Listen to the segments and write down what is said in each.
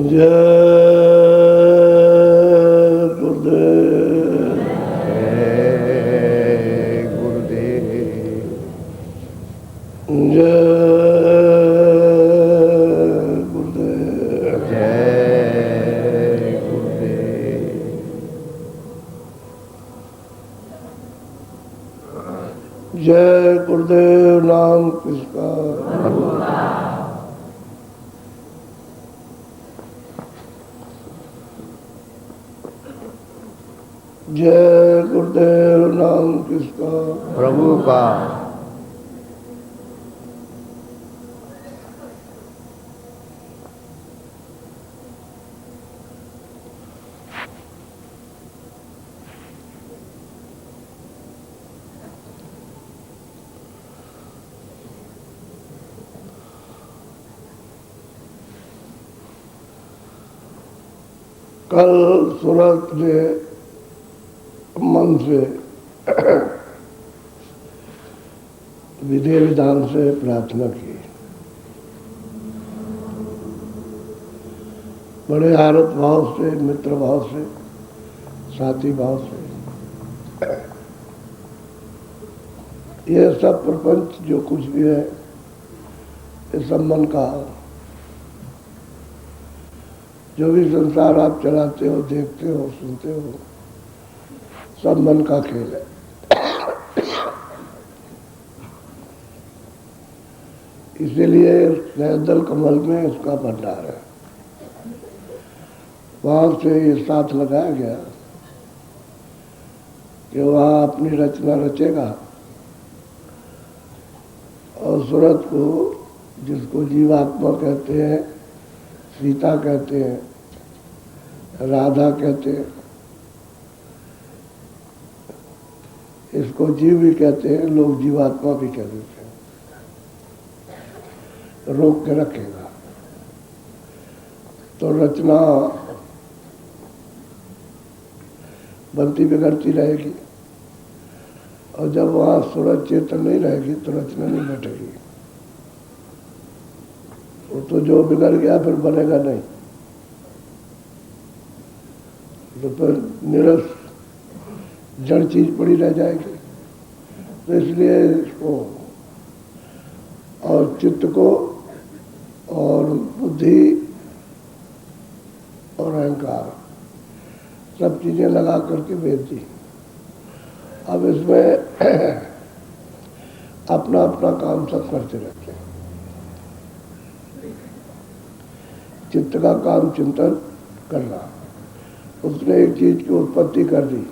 जय गुरुदेव। जय गुरुदेव। जय गुरुदेव। जय गुरुदेव। जय गुरुदेव नाम किसका। जय गुरुदेव नाम किसका। प्रभु का। कल सूरत ने मन से विधि विधान से प्रार्थना की। बड़े आरत भाव से, मित्र भाव से, साथी भाव से यह सब प्रपंच जो कुछ भी है इस सब मन का, जो भी संसार आप चलाते हो, देखते हो, सुनते हो, सब मन का खेल है। इसीलिए सहदल कमल में उसका भंडार है। वहां से ये साथ लगाया गया कि वहाँ अपनी रचना रचेगा और सूरत को, जिसको जीवात्मा कहते हैं, सीता कहते हैं, राधा कहते हैं, इसको जीव भी कहते हैं, लोग जीवात्मा भी कह देते हैं, रोक के रखेगा। तो रचना बनती बिगड़ती रहेगी और जब वहाँ सूरज चेतन नहीं रहेगी तो रचना नहीं बैठेगी। वो तो जो बिगड़ गया फिर बनेगा नहीं, तो फिर निरस जड़ चीज पड़ी रह जाएगी। तो इसलिए इसको और चित्त को और बुद्धि और अहंकार सब चीजें लगा करके भेज दी। अब इसमें अपना अपना काम सब करते रहते हैं। चित्त का काम चिंतन करना, उसने एक चीज की उत्पत्ति कर दी,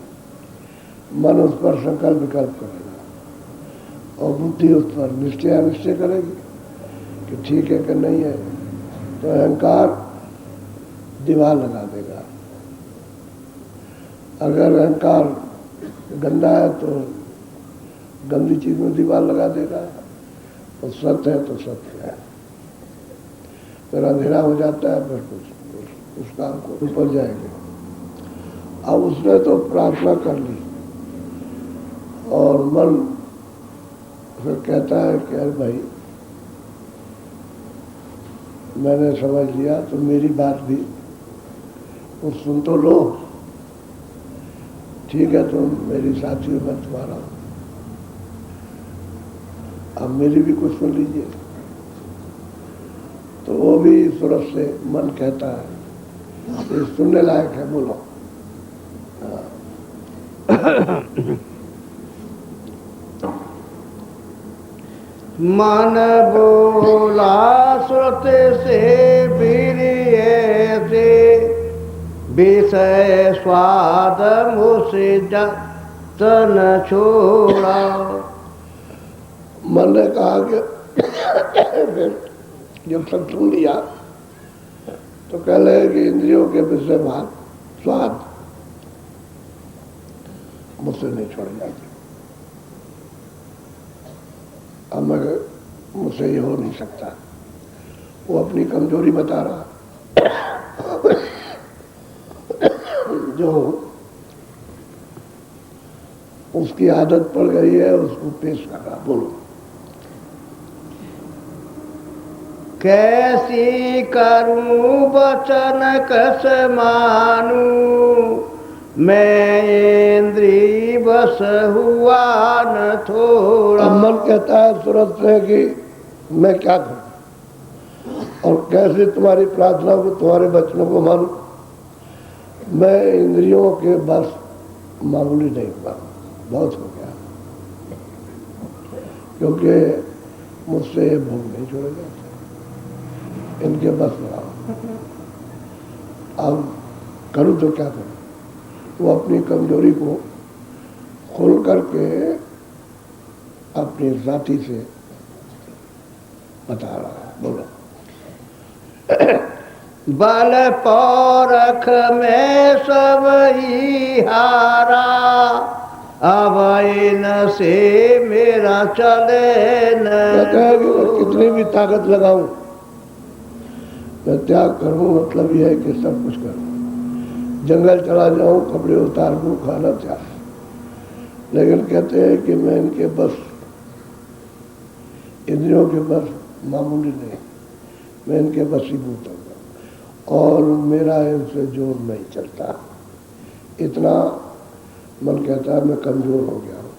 मन उस पर संकल्प विकल्प करेगा और बुद्धि उस पर निश्चय अनिश्चय करेगी कि ठीक है कि नहीं है। तो अहंकार दीवार लगा देगा। अगर अहंकार गंदा है तो गंदी चीज में दीवार लगा देगा, और सत्य है तो सत्य है। फिर अंधेरा हो जाता है, फिर कुछ उस काम को ऊपर जाएंगे। अब उसने तो प्रार्थना कर ली और मन फिर कहता है कि अरे भाई मैंने समझ लिया, तो मेरी बात भी वो सुन तो लो। ठीक है, तुम मेरी साथी हो, मैं तुम्हारा हूं, अब मेरी भी कुछ सुन लीजिए। तो वो भी सूरत से मन कहता है ये सुनने लायक है, बोलो। मन बोला श्रुत से वीर्य से, विषय स्वाद मुझसे जतन छोड़ा। मन ने कहा कि जब सब सुन लिया तो कह लगे कि इंद्रियों के विषय बात स्वाद मुझसे नहीं छोड़ जाती। अब मैं मुझसे ये हो नहीं सकता। वो अपनी कमजोरी बता रहा जो उसकी आदत पड़ गई है उसको पेश कर रहा। बोलो। कैसी करूं बचन कस मानूं, मैं इंद्री बस हुआ न थोड़ा। अब मन कहता है तुरंत से कि मैं क्या करूं और कैसे तुम्हारी प्रार्थना को, तुम्हारे वचनों को मानूं। मैं इंद्रियों के बस मामूली नहीं हुआ, बहुत हो गया, क्योंकि मुझसे ये भोग नहीं छोड़े जाते, इनके बस में आओ। अब करूं तो क्या करूं? वो अपनी कमजोरी को खोल करके अपनी जाति से बता रहा है। बोलो। बल पौरख में सब ही हारा, अब इन से मेरा चले न। कहता है कि मैं कितनी भी ताकत लगाऊं, मैं त्याग करूं, मतलब यह है कि सब कुछ करूं, जंगल चला जाऊं, कपड़े उतार दूं, खाना त्याग। लेकिन कहते हैं कि मैं इनके बस, इंद्रियों के बस मामूली नहीं, मैं इनके वशीभूत हूँ और मेरा इनसे जोर नहीं चलता। इतना मन कहता है मैं कमजोर हो गया हूँ।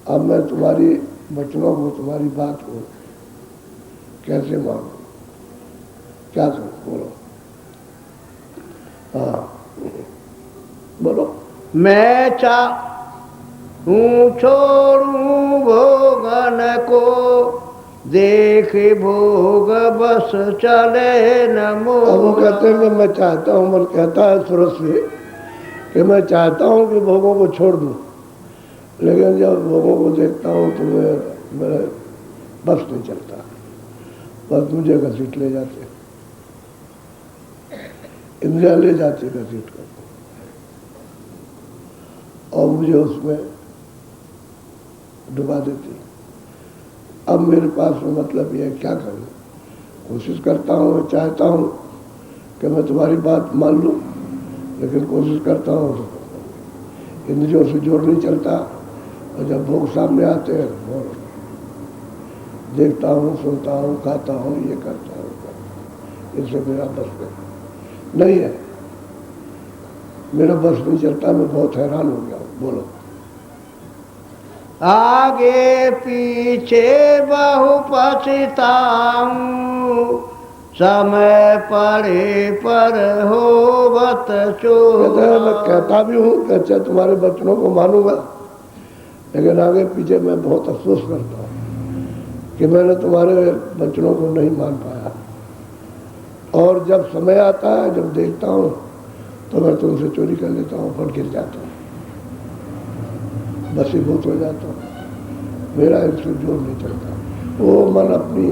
अब मैं तुम्हारी वचनों को, तुम्हारी बात को कैसे मानूं, क्या करूं? बोलो। हाँ बोलो। मैं चाहूं छोड़ूं भोगन को, देख भोग बस चले न मोरा। अब वो कहते हैं कि मैं चाहता हूँ, मन कहता है सुरस से कि मैं चाहता हूँ कि भोगों को छोड़ दूँ, लेकिन जब भोगों को देखता हूँ तो मेरा बस नहीं चलता, बस मुझे घसीट ले जाते, इंद्रिया ले जाती घसीट कर, और मुझे उसमें डुबा देती। अब मेरे पास में मतलब ये क्या करूं? कोशिश करता हूँ, चाहता हूँ कि मैं तुम्हारी बात मान लूँ, लेकिन कोशिश करता हूँ तो इंद्रियों से जोर नहीं चलता, और जब भोग सामने आते हैं और देखता हूँ, सुनता हूँ, खाता हूँ, ये करता हूँ, इससे मेरा बस नहीं है, मेरा बस नहीं चलता। मैं बहुत हैरान हो गया हूँ। बोलो। आगे पीछे बहु पछताऊं, समय पड़े पर होवत चोरा। मैं कहता भी हूँ कि अच्छा तुम्हारे वचनों को मानूंगा, लेकिन आगे पीछे मैं बहुत अफसोस करता हूँ कि मैंने तुम्हारे वचनों को नहीं मान पाया। और जब समय आता है, जब देखता हूँ तो मैं तुमसे चोरी कर लेता हूँ, फट गिर जाता हूँ, वशीभूत हो जाता हूँ, मेरा इनसे जोर नहीं चलता। वो मन अपनी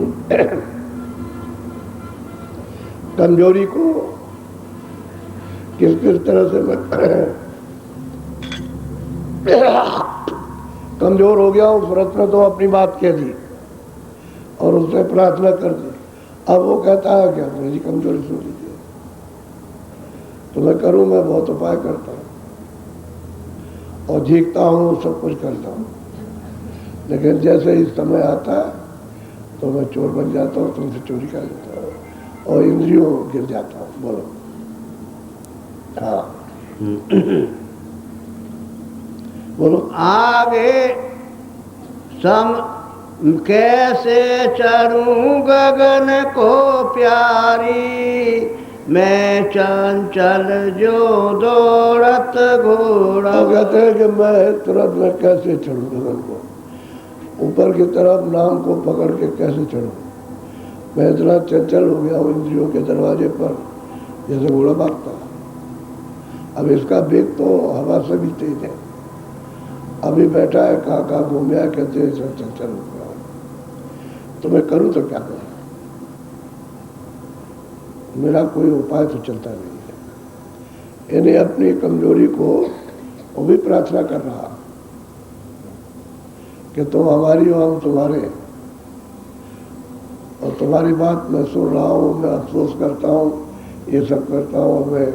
कमजोरी को किस किस तरह से मैं कमजोर हो गया हूँ। भरत ने तो अपनी बात कह दी और उससे प्रार्थना कर दी। अब वो कहता है क्या मेरी कमजोरी सुन लीजिए, तो मैं करूँ, मैं बहुत उपाय करता हूँ और झीकता हूँ, सब कुछ करता हूँ, लेकिन जैसे ही समय आता है तो मैं चोर बन जाता हूँ, तुमसे चोरी कर लेता हूँ और इंद्रियों गिर जाता हूँ। बोलो। हाँ बोलो। आगे कैसे चढ़ूं गगन को प्यारी, मैं चंचल जो दौड़त घोड़ा। कहते हैं कि मैं तुरंत में कैसे चढ़ूं गगन को, ऊपर की तरफ नाम को पकड़ के कैसे चढ़ूं। मैं इतना चंचल हो गया हूँ इंद्रियों के दरवाजे पर, जैसे घोड़ा भागता। अब इसका वेग तो हवा से भी तेज है, अभी बैठा है कहाँ घूम गया, कहते हैं चंचल हो गया, तो मैं करूँ तो क्या करूँ? मेरा कोई उपाय तो चलता नहीं है। इन्हें अपनी कमजोरी को वो भी प्रार्थना कर रहा कि तुम हमारी हो, हम तुम्हारे, और तुम्हारी बात मैं सुन रहा हूँ, मैं अफसोस करता हूँ, ये सब करता हूँ, मैं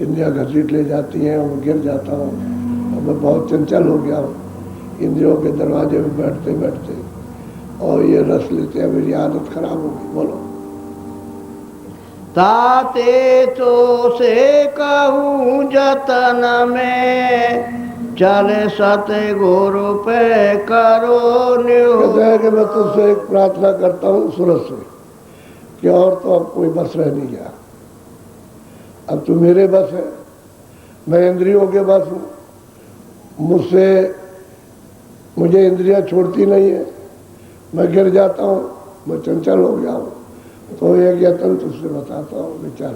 इंद्रियाँ घसीट ले जाती हैं और मैं गिर जाता हूँ, और मैं बहुत चंचल हो गया हूँ इंद्रियों के दरवाजे में बैठते बैठते। और ये रस लेते हैं, मेरी आदत खराब होगी। बोलो। ताते तो से कहूँ जतन में, चले सतगुरु पे करो न्यू। कहते हैं कि मैं तुझसे एक प्रार्थना करता हूँ सूरज से कि और तो अब कोई बस रह नहीं गया, अब तू मेरे बस है, मैं इंद्रियों के बस हूँ, मुझे इंद्रियां छोड़ती नहीं है, मैं गिर जाता हूँ, मैं चंचल हो गया हूँ। तो एक यत्न तुझसे बताता हूँ कि चल,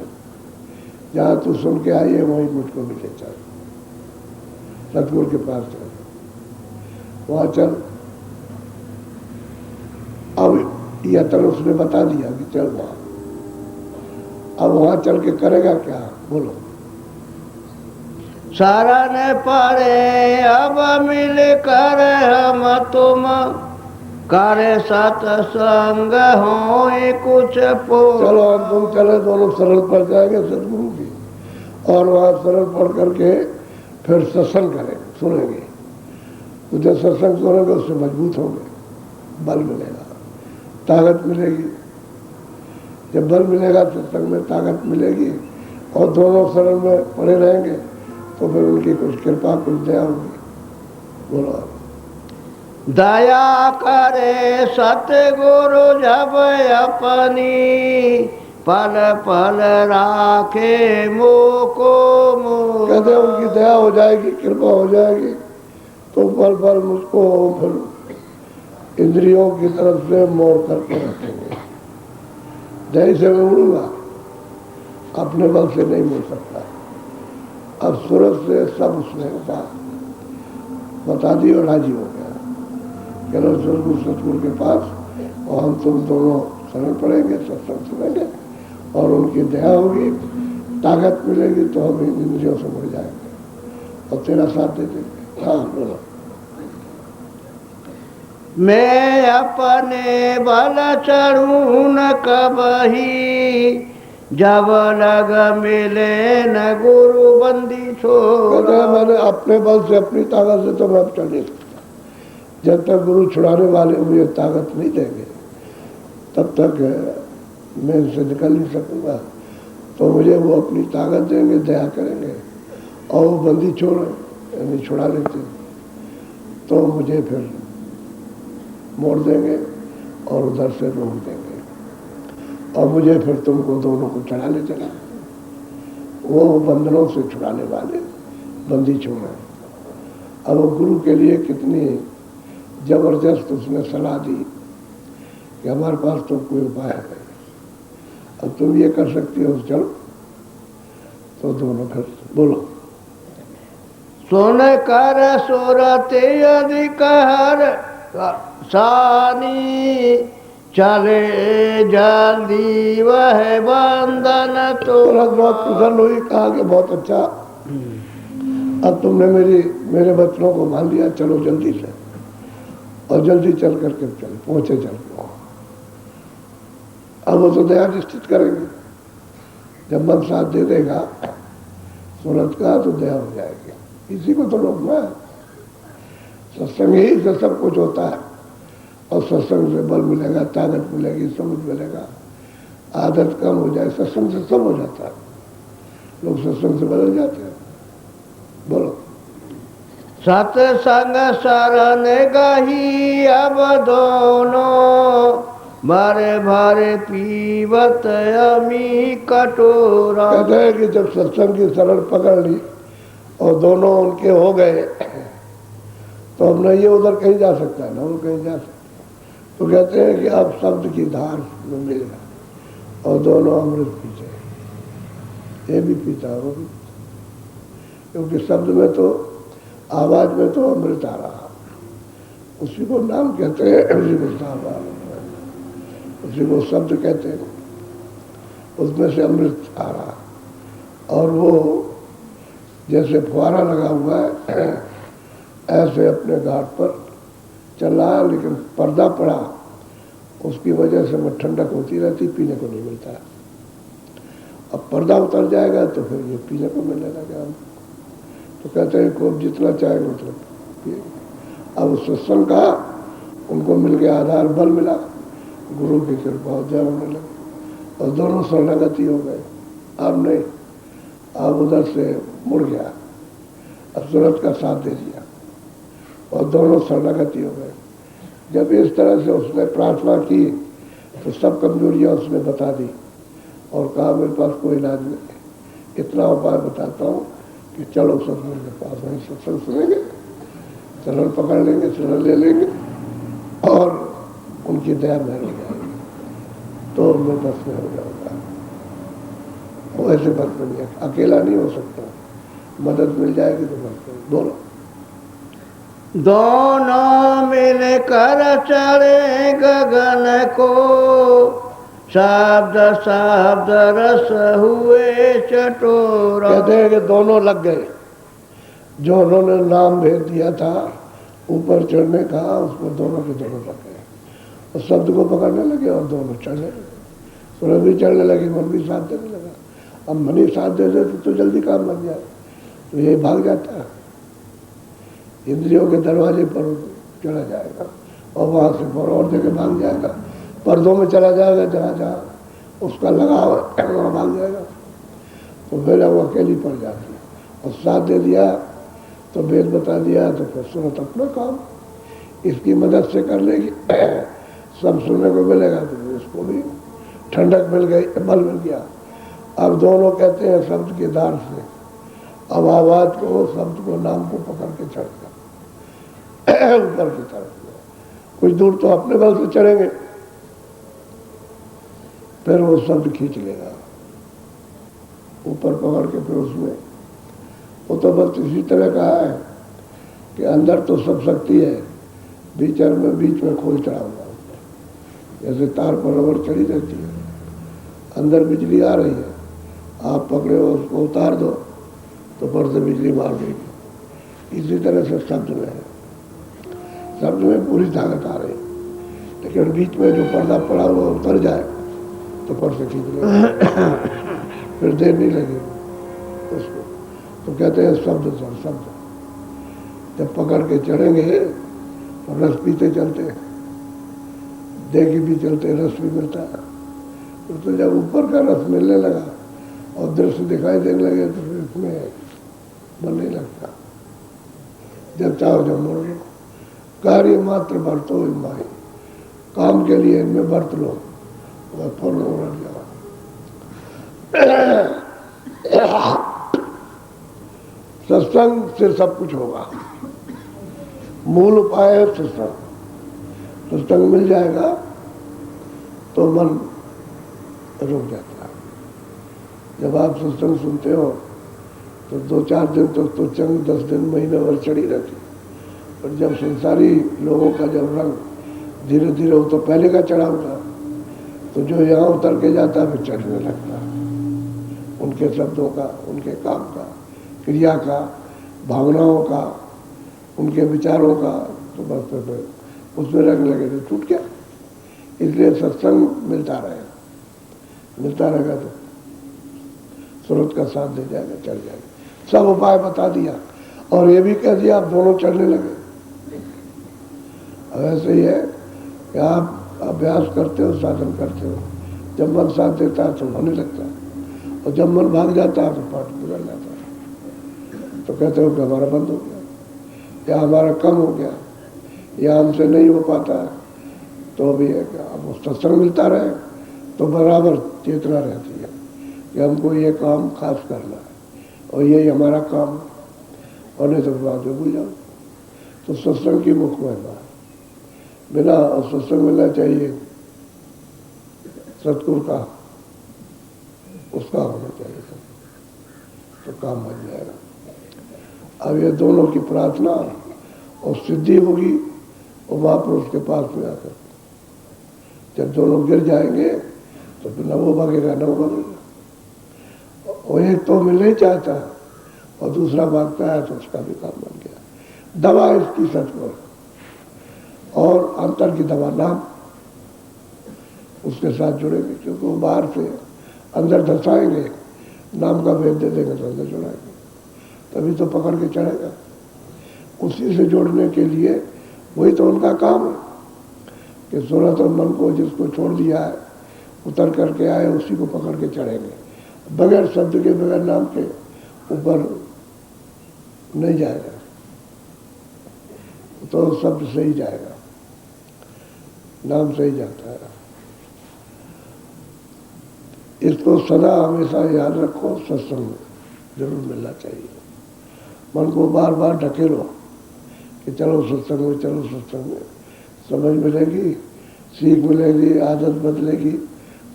जहाँ तू सुन के आई है वहीं मुझको मिले, चल सतगुरु के पास चल, वहाँ चल। अब यत्न उसने बता दिया कि चल वहाँ। अब वहाँ चल के करेगा क्या? बोलो। शरण पड़े अब मिल कर हम तुम, करे सत्संग हो कुछ पो। चलो हम तुम चले, दोनों सरल पड़ जाएंगे सतगुरु की, और वहाँ सरल पढ़ करके फिर सत्संग करेंगे, सुनेंगे। तो जब सत्संग सुनेंगे उससे मजबूत होंगे, बल मिलेगा, ताकत मिलेगी। जब बल मिलेगा सत्संग में, ताकत मिलेगी, और दोनों सरल में पड़े रहेंगे तो फिर उनकी कुछ कृपा, कुछ दया होगी। बोलो। दया करे सतगुरु जब अपनी, पल पल राखे मोको मोह। कहते हैं उनकी दया हो जाएगी, कृपा हो जाएगी, तो पल पल मुझको फिर इंद्रियों की तरफ से मोड़ करके रखेंगे। जैसे मैं उड़ूंगा, अपने बल से नहीं मुड़ सकता। अब सूरज से सब उसने बता दी और राजी हो गया। चलो सतगुरु के पास, और हम तुम दोनों शरण पड़ेंगे, सत्संग सुनेंगे, और उनकी दया होगी, ताकत मिलेगी, तो हम इंद्रियों से मुड़ जाएंगे और तेरा साथ दे देंगे। हाँ बोलो। मैं अपने बल चढ़ू न कबही, जब लग मिले न गुरु बंदी छोड़। मैंने अपने बल से, अपनी ताकत से तो मैं अब चल नहीं सकता। जब तक गुरु छुड़ाने वाले मुझे ताकत नहीं देंगे, तब तक मैं इनसे निकल नहीं सकूंगा। तो मुझे वो अपनी ताकत देंगे, दया करेंगे, और वो बंदी यानी छुड़ा लेते, तो मुझे फिर मोड़ देंगे और उधर से रोक देंगे, और मुझे फिर तुमको दोनों को चढ़ा ले चला। वो बंधनों से छुड़ाने वाले बंदी छोड़े। अब वो गुरु के लिए कितनी जबरदस्त उसने सलाह दी कि हमारे पास तो कोई उपाय है नहीं, अब तुम ये कर सकती हो, चलो। तो दोनों घर बोलो। सुन कर सुरते अधिकार सानी, चले जल्दी वह बंधन तो। बहुत प्रसन्न हुई, कहा कि बहुत अच्छा, अब तुमने मेरे बच्चों को मान लिया, चलो जल्दी से। और जल्दी चल करके चल पहुंचे, चल के। अब वो तो दया निश्चित करेंगे, जब मन साथ दे देगा सूरज का तो दया हो जाएगी। इसी को तो लोग ना, सत्संग ही से सब कुछ होता है, और सत्संग से बल मिलेगा, ताकत मिलेगी, समझ मिलेगा, आदत कम हो जाए, सत्संग से सब हो जाता है। लोग सत्संग से बदल जाते हैं। बोलो। सत्संग शरण गही अब दोनों, मारे भारे पीवत अमी कटोरा। कहते हैं कि जब सत्संग की शरण पकड़ ली और दोनों उनके हो गए, तो अब न ये उधर कहीं जा सकता है, न वो कहीं जा सकता। तो कहते हैं कि अब शब्द की धार में मिल गया, और दोनों अमृत पीते, ये भी पीता, वो भी, क्योंकि शब्द में तो, आवाज में तो अमृत आ रहा, उसी को नाम कहते हैं, उसी को साहब, उसी को शब्द कहते हैं, उसमें से अमृत आ रहा। और वो जैसे फुहारा लगा हुआ है, ऐसे अपने घाट पर चल रहा है, लेकिन पर्दा पड़ा, उसकी वजह से वो ठंडक होती रहती, पीने को नहीं मिलता। अब पर्दा उतर जाएगा तो फिर ये पीने को मिलने लगा। तो कहते हैं खूब जितना चाहे उतना पिए। अब सत्संग का उनको मिल गया आधार बल मिला, गुरु की कृपा उद्यान होने लगी और दोनों शरणागति हो गए। अब नहीं, अब उधर से मुड़ गया, अब सूरत का साथ दे दिया और दोनों शरणागति हो गए। जब इस तरह से उसने प्रार्थना की तो सब कमजोरियां उसने बता दी और कहा मेरे पास कोई इलाज नहीं, इतना उपाय बताता हूँ कि चलो सतगुरु के पास, वहीं सत्संग सुनेंगे, चरण पकड़ लेंगे, चरण ले लेंगे और उनकी दया महर हो जाएगी, तो मैं बस में हो जाऊंगा। वो ऐसे बस में नहीं, अकेला नहीं हो सकता, मदद मिल जाएगी तो बस में दोनों दोनों मिलकर चढ़े गगन को, शब्द शब्द रस हुए चटोरा। कहते हैं कि दोनों लग गए, जो उन्होंने नाम भेज दिया था ऊपर चढ़ने का, उसमें दोनों के दोनों लग गए और शब्द को पकड़ने लगे और दोनों चढ़ने लगे। सूरज भी चढ़ने लगी, मन भी साथ देने लगा। अब मन ही साथ दे दे तो जल्दी काम बन जाए, तो ये भाग जाता है, इंद्रियों के दरवाजे पर चला जाएगा और वहाँ से और जगह भाग जाएगा, पर्दों में चला जाएगा, जहाँ जहाँ उसका लगाव वहाँ भाग जाएगा। तो फिर वो अकेली पड़ जाती है और साथ दे दिया तो वेद बता दिया तो फिर सूरत अपना काम इसकी मदद से कर लेगी, सब सुनने को मिलेगा, तो इसको भी ठंडक मिल गई, बल मिल गया। अब दोनों कहते हैं शब्द के धार से, अब आवाज को, शब्द को, नाम को पकड़ के चढ़ गया ऊपर की तरफ। कुछ दूर तो अपने बल से चढ़ेंगे, फिर वो शब्द खींच लेगा ऊपर पकड़ के, फिर उसमें वो तो बस इसी तरह का है कि अंदर तो सब शक्ति है, बीच में खोल चढ़ा हुआ, जैसे तार पर रबर चढ़ी रहती है, अंदर बिजली आ रही है, आप पकड़े हो उसको उतार दो तो पर से बिजली मार देगी। इसी तरह से शब्द में है, शब्द में पूरी ताकत आ रही, लेकिन बीच में जो पर्दा पड़ा हुआ उतर जाए तो पर से खींच लेगा, फिर देर नहीं लगेगी उसको। तो कहते हैं शब्द सर शब्द, जब पकड़ के चढ़ेंगे तो रस पीते चलते, देखी भी चलते, रस भी मिलता है। तो जब ऊपर का रस मिलने लगा और दृश्य दिखाई देने लगे तो फिर इसमें मन नहीं लगता। जब चाहो जब मोड़ लो, कार्य मात्र बरतो माई, काम के लिए इनमें बरत लो, फौरन उलट जाओ। सत्संग से सब कुछ होगा, मूल उपाय है सत्संग। सत्संग मिल जाएगा तो मन रुक जाता है। जब आप सत्संग सुनते हो तो 2-4 दिन तक तो चंग, 10 दिन, महीने भर चढ़ी रहती, और जब संसारी लोगों का जब रंग धीरे धीरे, वो तो पहले का चढ़ा होता, तो जो यहाँ उतर के जाता है फिर चढ़ने लगता है, उनके शब्दों का, उनके काम का, क्रिया का, भावनाओं का, उनके विचारों का, तो बस फिर उसमें रंग लगे तो छूट गया। इसलिए सत्संग मिलता रहेगा तो सूरत का साथ दे जाएगा, चढ़ जाएगा। सब उपाय बता दिया और ये भी कह दिया आप दोनों चढ़ने लगे। अब ऐसे ही है कि आप अभ्यास करते हो, साधन करते हो, जब मन साथ देता है तो होने लगता है, और जब मन भाग जाता है तो पाठ बिगड़ जाता है। तो कहते हो कि हमारा बंद हो गया या हमारा कम हो गया या हमसे नहीं हो पाता है, तो अभी है कि अब सत्संग मिलता रहे तो बराबर चेतना रहती है कि हमको ये काम खास करना है और यही हमारा काम, और नहीं तो बात में भूल जाओ। तो सत्संग की मुख्य महिमा है, बिना सत्संग मिलना चाहिए सतगुरु का, उसका होना चाहिए तो काम बन जाएगा। अब ये दोनों की प्रार्थना और सिद्धि होगी और महापुरुष के पास में आकर, जब दोनों गिर जाएंगे तो फिर न वो भागेगा न वो भागेगा, और एक तो मिल नहीं चाहता और दूसरा भागता है तो उसका भी काम बन गया। दवा इसकी सतगुरु और अंतर की दवा नाम, उसके साथ जुड़ेंगे, क्योंकि वो बाहर से अंदर धसाएंगे, नाम का भेद दे देंगे तो अंदर जुड़ाएंगे, तभी तो पकड़ के चढ़ेगा। उसी से जोड़ने के लिए वही तो उनका काम है। कि सूरत और मन को जिसको छोड़ दिया है, उतर करके आए, उसी को पकड़ के चढ़ेंगे। बगैर शब्द के, बगैर नाम के ऊपर नहीं जाएगा, तो शब्द से ही जाएगा, नाम से ही जाता है। इसको सदा हमेशा याद रखो, सत्संग जरूर मिलना चाहिए। मन को बार बार ढकेलो कि चलो सत्संग में, चलो सत्संग में, समझ मिलेगी, सीख मिलेगी, आदत बदलेगी,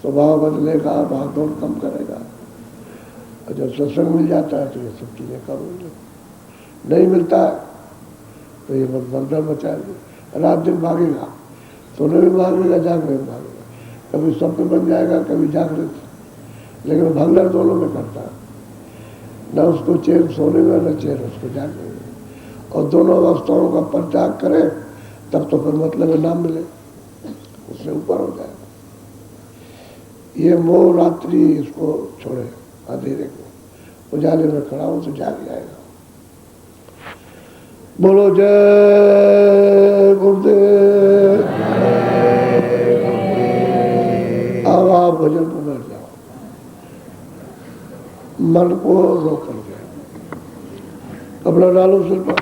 स्वभाव बदलेगा, भागदौड़ कम करेगा। और जब सत्संग मिल जाता है तो ये सब चीज़ें कम हो जाती। नहीं मिलता है तो ये भगदड़ मचाएगी, रात दिन भागेगा, सोने में भागेगा, जागने में भागेगा, कभी स्वप्न बन जाएगा, कभी जागृत, लेकिन भगदड़ दोनों में करता है, न उसको चैन सोने में, न चैन उसको जागने में। और दोनों अवस्थाओं का परित्याग करे तब तो फिर मतलब है नाम मिले, उससे ऊपर हो जाएगा। ये मोह रात्रि इसको छोड़े, अंधेरे को, उजाले में खड़ा हो तो जाग जाएगा। बोलो जय गुरुदेव। अब आप भजन को बैठ जाओ, मन को रोक कर, कपड़ा डालो सिर पर।